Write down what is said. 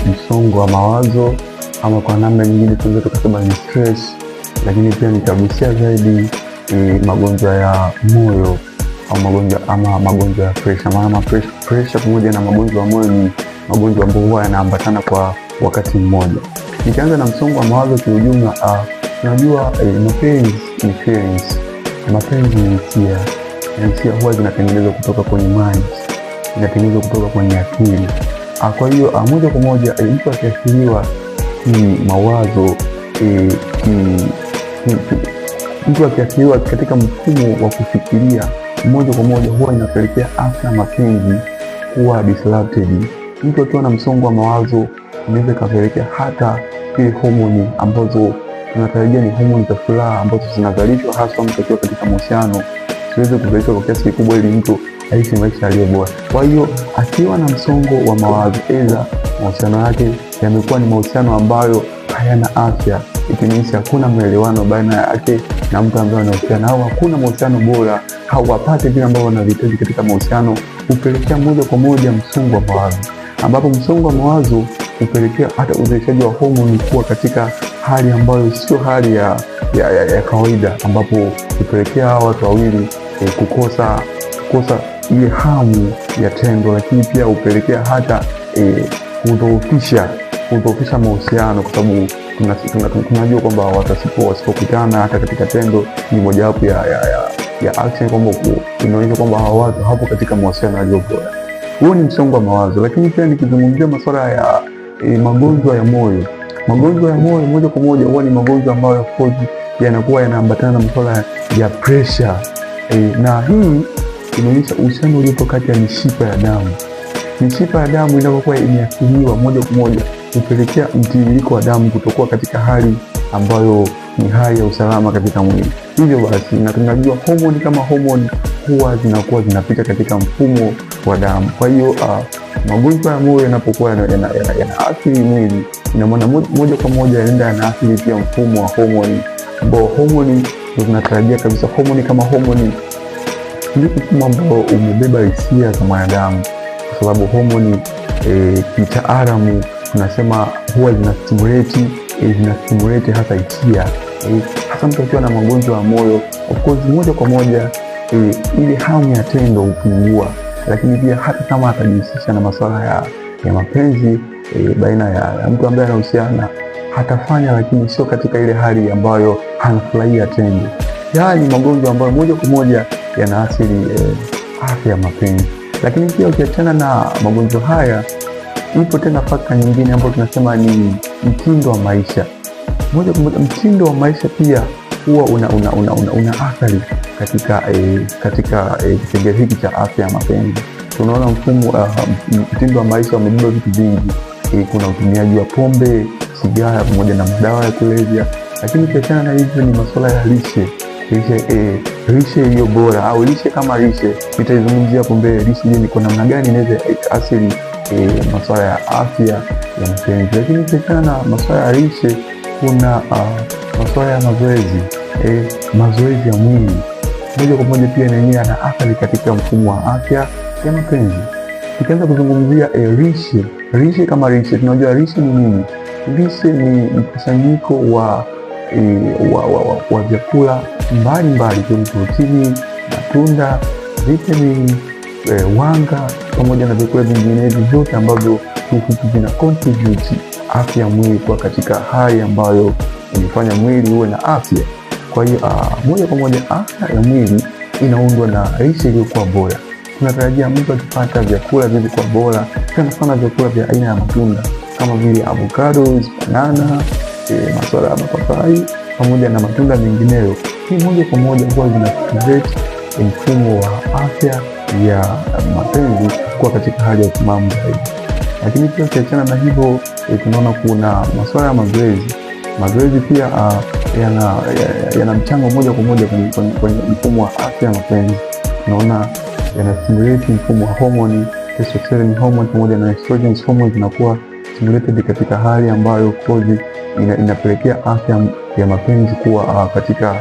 ni msongo wa mawazo, ama kwa namna nyingine tunaweza tukasema ni stress. Lakini pia nitagusia zaidi magonjwa ya moyo au magonjwa ya pressure. Maana pressure pamoja na magonjwa ya moyo ni magonjwa ambayo huwa yanaambatana kwa wakati mmoja. Nikianza na msongo wa mawazo kiujumla, tunajua mapenzi ni feelings. Mapenzi ni hisia, na hisia huwa zinatengenezwa kutoka kwenye mind, zinatengenezwa kutoka kwenye akili. Kwa hiyo moja kwa moja mtu akiathiriwa kimawazo, mtu akiathiriwa katika mfumo wa kufikiria, moja kwa moja huwa inapelekea afya mapenzi kuwa disrupted. Mtu akiwa na msongo wa mawazo inaweza kapelekea hata zile homoni ambazo tunatarajia ni homoni za furaha ambazo zinazalishwa hasa mtu akiwa katika mahusiano siweze kuzalishwa kwa kiasi kikubwa ili mtu aishi maisha yaliyo bora. Kwa hiyo akiwa na msongo wa mawazo, aidha mahusiano yake yamekuwa ni mahusiano ambayo hayana afya, ikimaanisha hakuna maelewano baina yake na mtu ambaye anahusiana, au hakuna mahusiano bora, hawapate vile ambavyo wanavihitaji katika mahusiano, hupelekea moja kwa moja msongo wa mawazo, ambapo msongo wa mawazo hupelekea hata uzalishaji wa homoni kuwa katika hali ambayo sio hali ya kawaida, ambapo hupelekea watu wawili kukosa ile hamu ya tendo, lakini pia hupelekea hata kudhoofisha mahusiano, kwa sababu tunajua kwamba wasipokutana hata katika tendo ni mojawapo ya action kwamba inaonyesha kwamba hawa watu hapo katika mahusiano yaliyo bora. Huo ni msongo wa mawazo. Lakini pia nikizungumzia masuala ya magonjwa ya moyo, magonjwa ya moyo moja kwa moja huwa ni magonjwa ambayo of course yanakuwa yanaambatana na masuala ya pressure, na hii inaonyesha uhusiano uliopo kati ya mishipa ya damu. Mishipa ya damu inapokuwa imeathiriwa, moja kwa moja hupelekea mtiririko wa damu kutokuwa katika hali ambayo ni hali ya usalama katika mwili. Hivyo basi, na tunajua homoni kama homoni huwa zinakuwa zinapita katika mfumo wa damu. Kwa hiyo magonjwa ya moyo yanapokuwa yanaathiri mwili, ina maana moja kwa moja yanaenda yanaathiri pia mfumo wa homoni, ambao homoni ndio tunatarajia kabisa. Homoni kama homoni ni mfumo ambao umebeba hisia za mwanadamu, kwa sababu homoni kitaalamu tunasema huwa zinastimulate hasa hisia. Hasa mtu akiwa na magonjwa ya moyo, of course moja kwa moja ile hamu ya tendo hupungua. Lakini pia hata kama atajihusisha na masuala ya mapenzi baina ya mtu ambaye anahusiana, hatafanya, lakini sio katika ile hali ambayo hanafurahia tendo. Haya ni magonjwa ambayo moja kwa moja yanaathiri afya ya mapenzi. Lakini pia ukiachana na magonjwa haya, ipo tena fakta nyingine ambayo tunasema ni mtindo wa maisha. Moja kwa moja mtindo wa maisha pia huwa una athari katika kipengele hiki cha afya ya mapenzi. Tunaona mtindo wa maisha umebeba vitu vingi. Kuna utumiaji wa pombe, sigara pamoja na madawa ya kulevya. Lakini ukiachana na hivyo ni masuala ya lishe iliyo bora, au lishe kama lishe. Nitaizungumzia hapo mbele lishe ni kwa namna gani inaweza athiri masuala ya afya ya mapenzi. Lakini ukiachana na masuala ya lishe, kuna masuala ya mazoezi ya mwili, moja kwa moja pia yenyewe yana athari katika mfumo wa afya ya mapenzi. Tukianza kuzungumzia lishe kama lishe, tunajua lishe ni nini? Lishe ni mkusanyiko wa vyakula mbalimbali kama protini, matunda, vitamini, wanga pamoja na vyakula vinginevyo vyote ambavyo vina contribute afya ya mwili kuwa katika hali ambayo inafanya mwili uwe na afya. Kwa hiyo moja kwa moja afya ya mwili inaundwa na lishe iliyokuwa bora. Tunatarajia mtu akipata vyakula vilivyokuwa bora, sana sana vyakula vya aina ya matunda kama vile avocados, banana, masuala ya mapapai pamoja na matunda mengineyo. Hii moja kwa moja huwa zinastimulate mfumo wa afya ya mapenzi kuwa katika hali ya utimamu zaidi. Lakini pia ukiachana na hivyo, tunaona kuna masuala ya mazoezi. Mazoezi pia yana mchango moja kwa moja kwenye mfumo wa afya ya mapenzi. Tunaona yanastimulate mfumo wa homoni, testosterone hormone pamoja na estrogen hormone zinakuwa stimulated katika hali ambayo inapelekea afya ya mapenzi kuwa katika